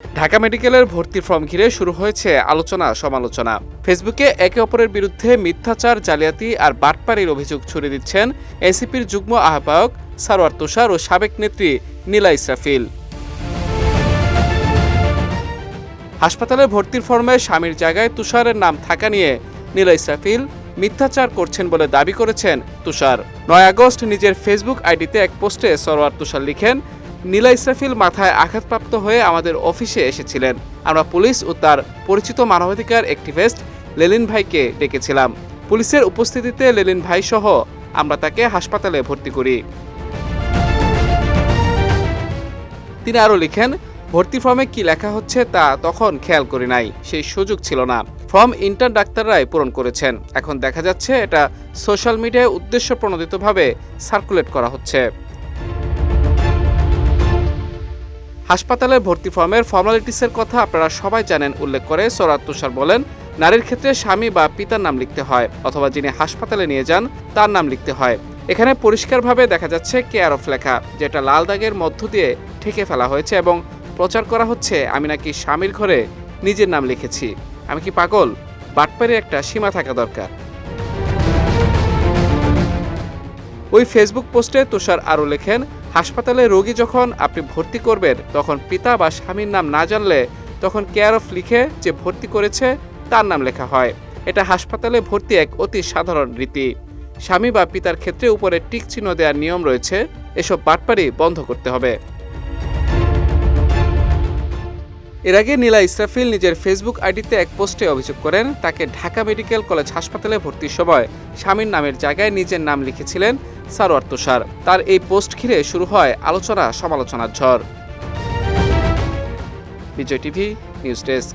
ঢাকা মেডিকেলের ভর্তি ফর্ম ঘিরে শুরু হয়েছে আলোচনা সমালোচনা। ফেসবুকে একে অপরের বিরুদ্ধে মিথ্যাচার, জালিয়াতি আর বাটপাড়ির অভিযোগ ছড়িয়ে দিচ্ছেন এনসিপির যুগ্ম আহ্বায়ক সারোয়ার তুষার ও সাবেক নেত্রী নীলা ইসরাফিল। হাসপাতালে ভর্তির ফর্মে স্বামীর জায়গায় তুষারের নাম থাকা নিয়ে নীলা ইসরাফিল মিথ্যাচার করছেন বলে দাবি করেছেন তুষার। ৯ আগস্ট নিজের ফেসবুক আইডিতে এক পোস্টে সরোয়ার তুষার লিখেন, নীলা ইসরাফিল মাথায় আঘাতপ্রাপ্ত হয়ে আমাদের অফিসে এসেছিলেন। আমরা পুলিশ ও তার পরিচিত মানবাধিকার অ্যাক্টিভিস্ট লেলিন ভাইকে ডেকেছিলাম। পুলিশের উপস্থিতিতে লেলিন ভাই সহ আমরা তাকে হাসপাতালে ভর্তি করি। তিনি আরও লিখেন, ভর্তি ফর্মে কি লেখা হচ্ছে তা তখন খেয়াল করি নাই, সেই সুযোগ ছিল না। ফর্ম ইন্টার্ন ডাক্তাররাই পূরণ করেছেন। এখন দেখা যাচ্ছে এটা সোশ্যাল মিডিয়ায় উদ্দেশ্য প্রণোদিতভাবে সার্কুলেট করা হচ্ছে। হাসপাতালের ভর্তি ফর্মের ফর্মালিটিসের কথা আপনারা সবাই জানেন উল্লেখ করে সরোয়ার তুষার বলেন, নারীর ক্ষেত্রে স্বামী বা পিতার নাম লিখতে হয় অথবা যিনি হাসপাতালে নিয়ে যান তার নাম লিখতে হয়। এখানে পরিষ্কারভাবে দেখা যাচ্ছে কেয়ার অফ লেখা, যেটা লাল দাগের মধ্য দিয়ে ঠেকে ফেলা হয়েছে এবং প্রচার করা হচ্ছে আমি নাকি স্বামীর ঘরে নিজের নাম লিখেছি। আমি কি পাগল? বাটপাড়ির একটা সীমা থাকা দরকার। ওই ফেসবুক পোস্টে তুষার আরও লেখেন, হাসপাতালে রোগী যখন আপনি ভর্তি করবেন তখন পিতা বা স্বামীর নাম না জানলে তখন কেয়ার অফ লিখে যে ভর্তি করেছে তার নাম লেখা হয়। এটা হাসপাতালে ভর্তি এক অতি সাধারণ রীতি। স্বামী বা পিতার ক্ষেত্রে উপরে টিক চিহ্ন দেওয়ার নিয়ম রয়েছে। এসব বাটপাড়ি বন্ধ করতে হবে। এর আগে নীলা ইসরাফিল নিজের ফেসবুক আইডিতে এক পোস্টে অভিযোগ করেন, তাকে ঢাকা মেডিকেল কলেজ হাসপাতালে ভর্তির সময় স্বামীর নামের জায়গায় নিজের নাম লিখেছিলেন সারোয়ার তুষার। তার এই পোস্ট ঘিরে শুরু হয় আলোচনা সমালোচনার ঝড়। বিজয় টিভি নিউজ ডেস্ক।